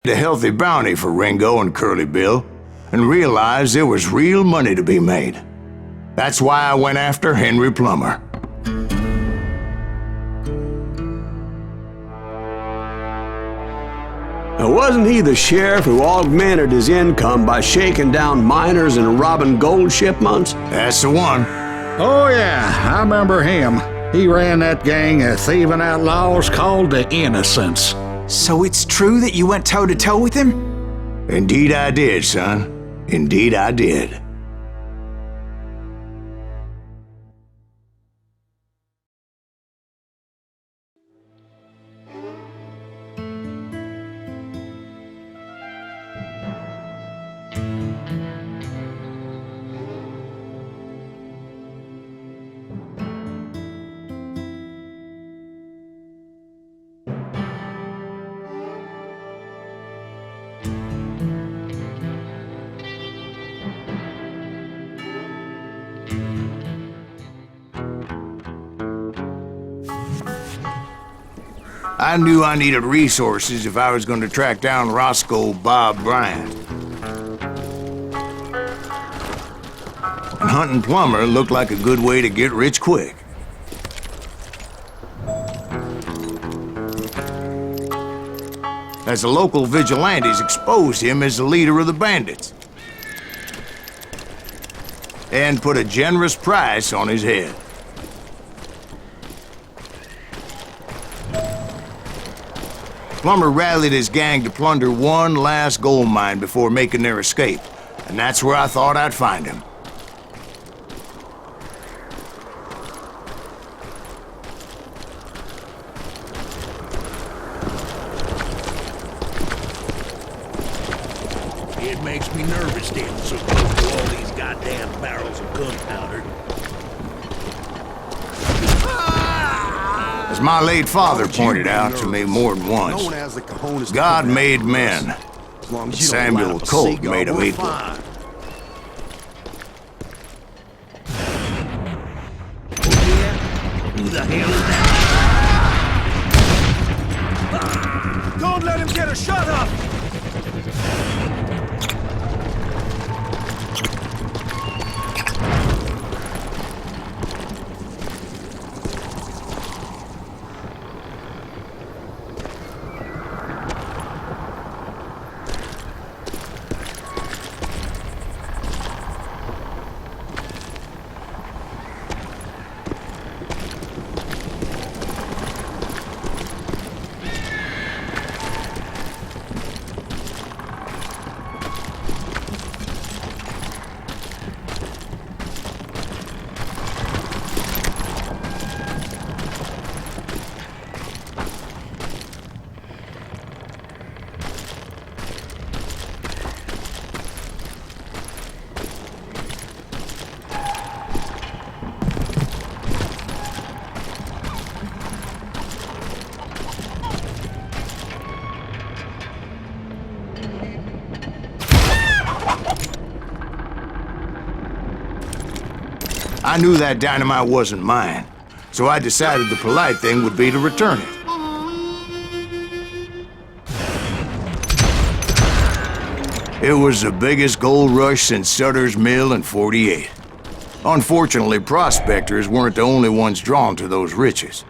A healthy bounty for Ringo and Curly Bill, and realized there was real money to be made. That's why I went after Henry Plummer. Now, wasn't he the sheriff who augmented his income by shaking down miners and robbing gold shipments? That's the one. Oh yeah, I remember him. He ran that gang of thieving outlaws called the Innocents. So it's true that you went toe-to-toe with him? Indeed I did, son. Indeed I did. I knew I needed resources if I was going to track down Roscoe Bob Bryant. And hunting Plummer looked like a good way to get rich quick. As the local vigilantes exposed him as the leader of the bandits. And put a generous price on his head. Plummer rallied his gang to plunder one last gold mine before making their escape, and that's where I thought I'd find him. It makes me nervous standing so close to all these goddamn barrels of gunpowder. As my late father pointed out to me more than once, God made men. Samuel Colt made them equal. Who the hell is that? Don't let him get a shot up! I knew that dynamite wasn't mine, so I decided the polite thing would be to return it. It was the biggest gold rush since Sutter's Mill in '48. Unfortunately, prospectors weren't the only ones drawn to those riches.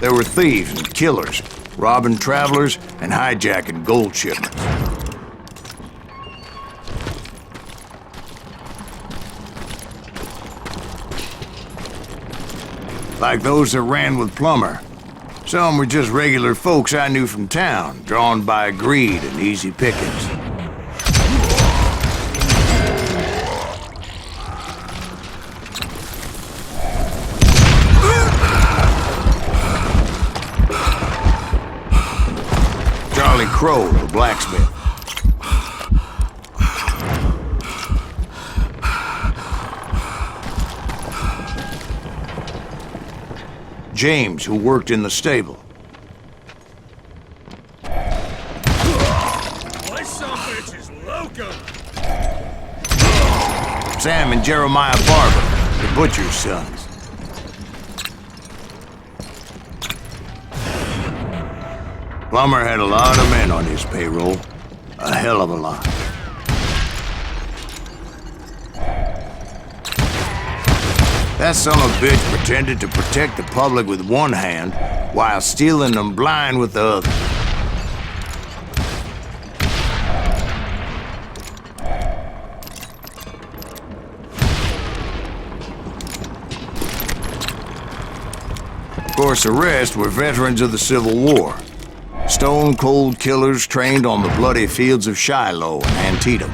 There were thieves and killers, robbing travelers and hijacking gold shipments. Like those that ran with Plummer. Some were just regular folks I knew from town, drawn by greed and easy pickings. Crow, the blacksmith. James, who worked in the stable. My son bitch is loco! Sam and Jeremiah Barber, the butcher's sons. Plummer had a lot of men on his payroll. A hell of a lot. That son of a bitch pretended to protect the public with one hand while stealing them blind with the other. Of course, the rest were veterans of the Civil War. Stone-cold killers trained on the bloody fields of Shiloh and Antietam.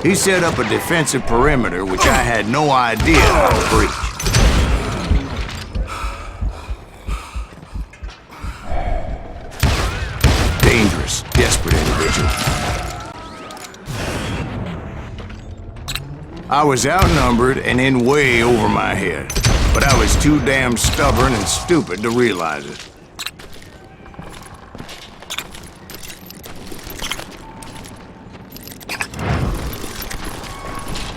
He set up a defensive perimeter which I had no idea how to breach. Dangerous, desperate individual. I was outnumbered and in way over my head, but I was too damn stubborn and stupid to realize it.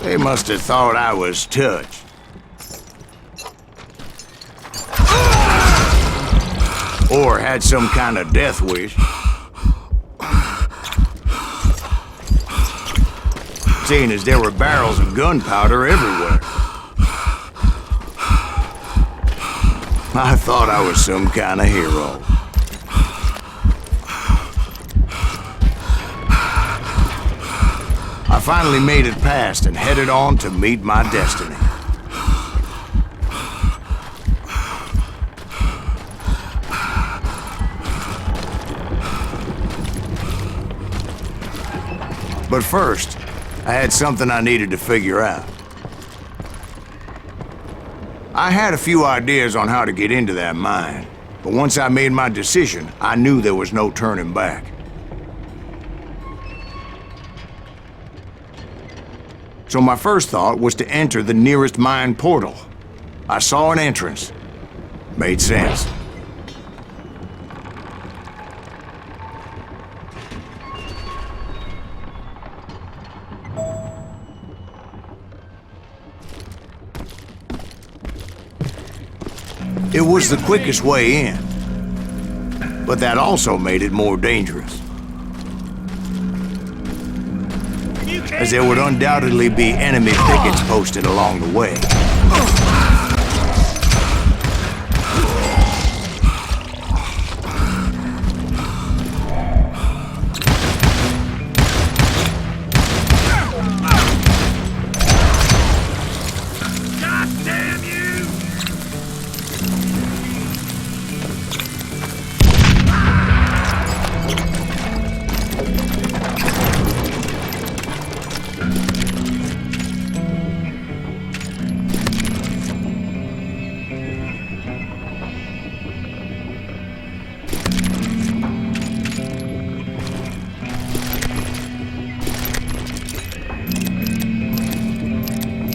They must have thought I was touched. Or had some kind of death wish. Seeing as there were barrels of gunpowder everywhere. I thought I was some kind of hero. I finally made it past and headed on to meet my destiny. But first, I had something I needed to figure out. I had a few ideas on how to get into that mine, but once I made my decision, I knew there was no turning back. So my first thought was to enter the nearest mine portal. I saw an entrance. Made sense. It was the quickest way in, but that also made it more dangerous, as there would undoubtedly be enemy pickets posted along the way.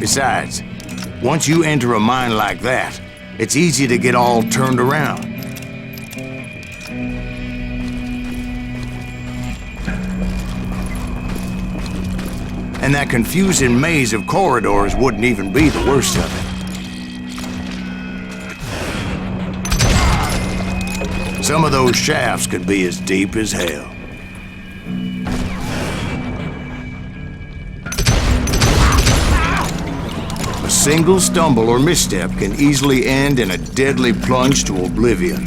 Besides, once you enter a mine like that, it's easy to get all turned around. And that confusing maze of corridors wouldn't even be the worst of it. Some of those shafts could be as deep as hell. A single stumble or misstep can easily end in a deadly plunge to oblivion.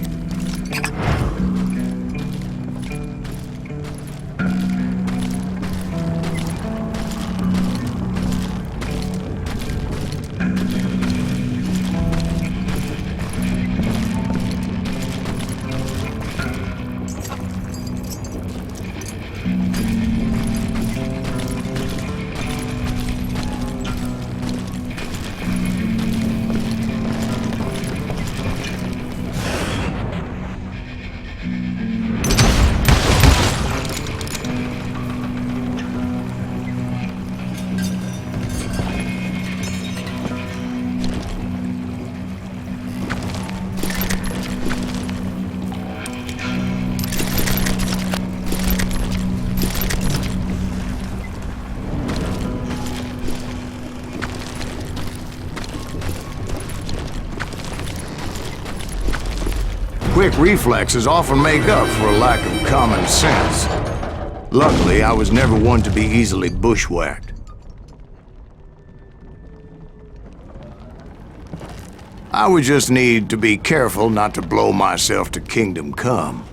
Quick reflexes often make up for a lack of common sense. Luckily, I was never one to be easily bushwhacked. I would just need to be careful not to blow myself to kingdom come.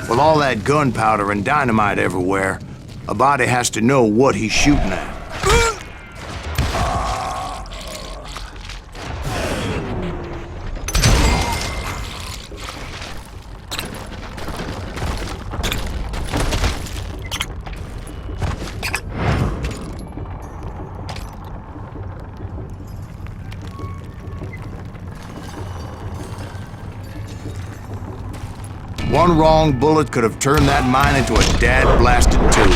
With all that gunpowder and dynamite everywhere, a body has to know what he's shooting at. One wrong bullet could have turned that mine into a dad-blasted tube.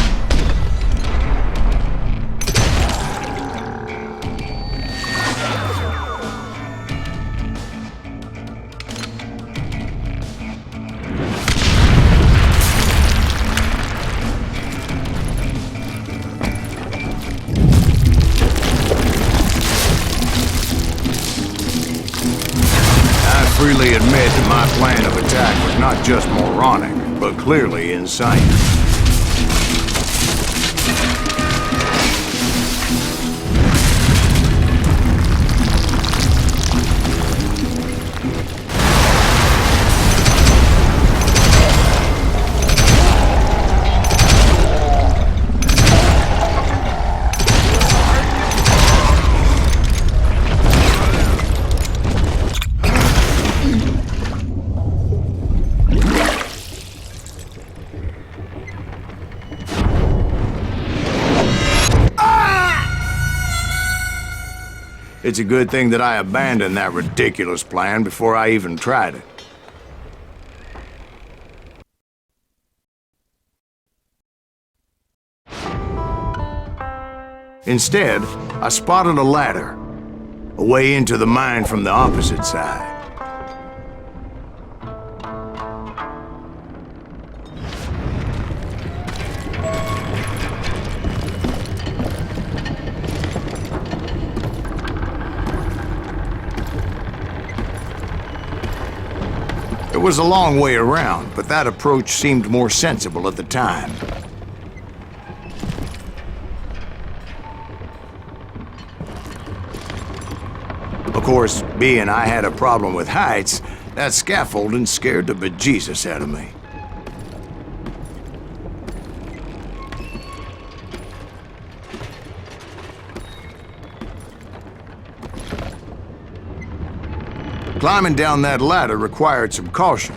I freely admit that my plan of attack was not just moronic, but clearly insane. It's a good thing that I abandoned that ridiculous plan before I even tried it. Instead, I spotted a ladder, a way into the mine from the opposite side. It was a long way around, but that approach seemed more sensible at the time. Of course, being I had a problem with heights, that scaffolding scared the bejesus out of me. Climbing down that ladder required some caution.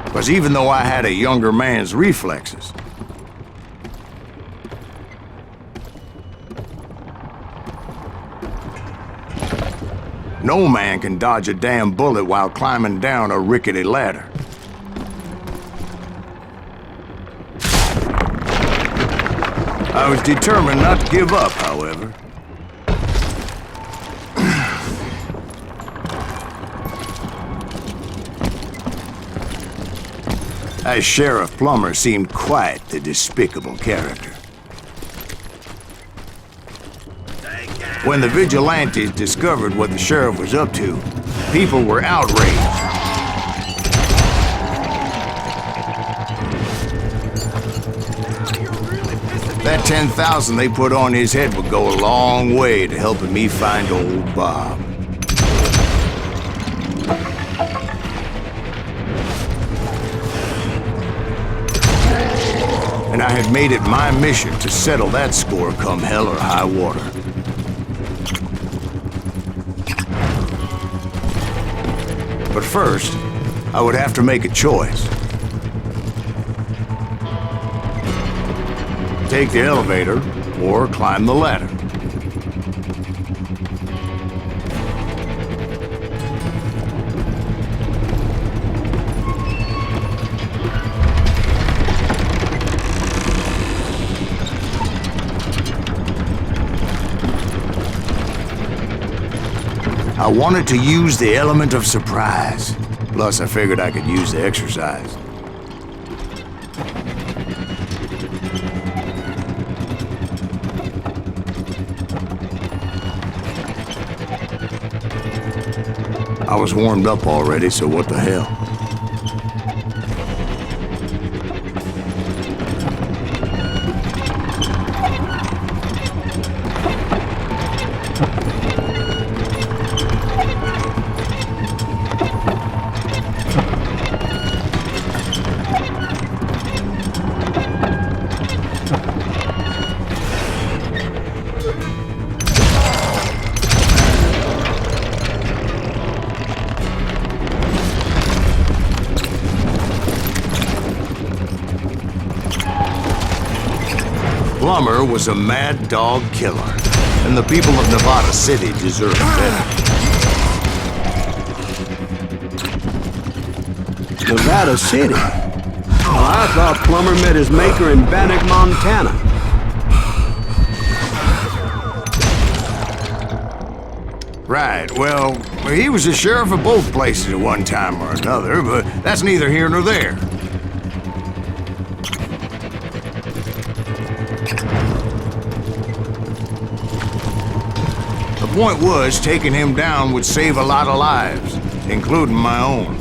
Because even though I had a younger man's reflexes, no man can dodge a damn bullet while climbing down a rickety ladder. I was determined not to give up, however. That Sheriff Plummer seemed quite the despicable character. When the vigilantes discovered what the sheriff was up to, people were outraged. That 10,000 they put on his head would go a long way to helping me find old Bob. And I had made it my mission to settle that score come hell or high water. But first, I would have to make a choice. Take the elevator or climb the ladder. I wanted to use the element of surprise. Plus, I figured I could use the exercise. I was warmed up already, so what the hell? Plummer was a mad dog killer, and the people of Nevada City deserved better. Nevada City? Well, I thought Plummer met his maker in Bannock, Montana. Right, well, he was the sheriff of both places at one time or another, but that's neither here nor there. The point was, taking him down would save a lot of lives, including my own.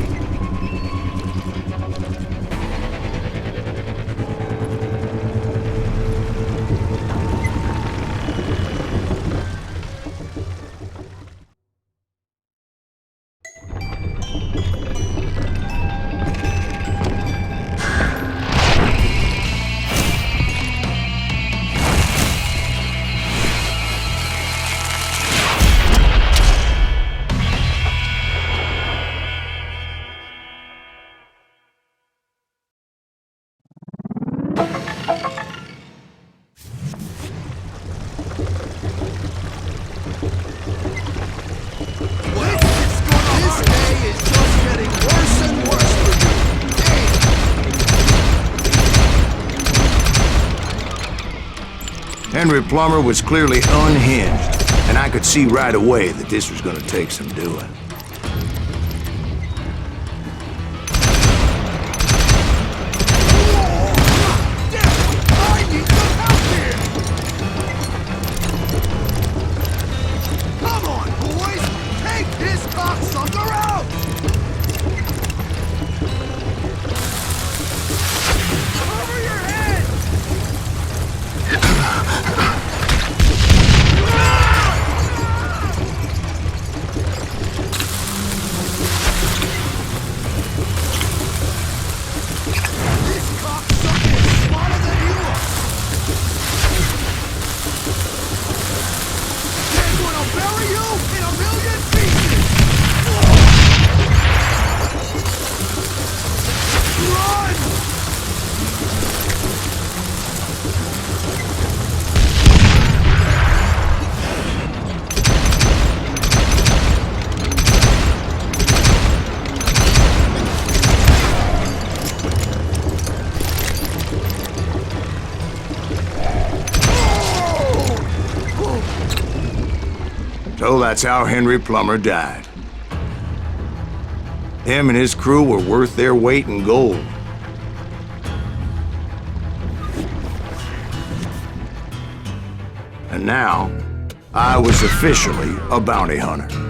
Henry Plummer was clearly unhinged, and I could see right away that this was going to take some doing. Come on, boys! Take this cocksucker out! Over your head! So that's how Henry Plummer died. Him and his crew were worth their weight in gold. And now, I was officially a bounty hunter.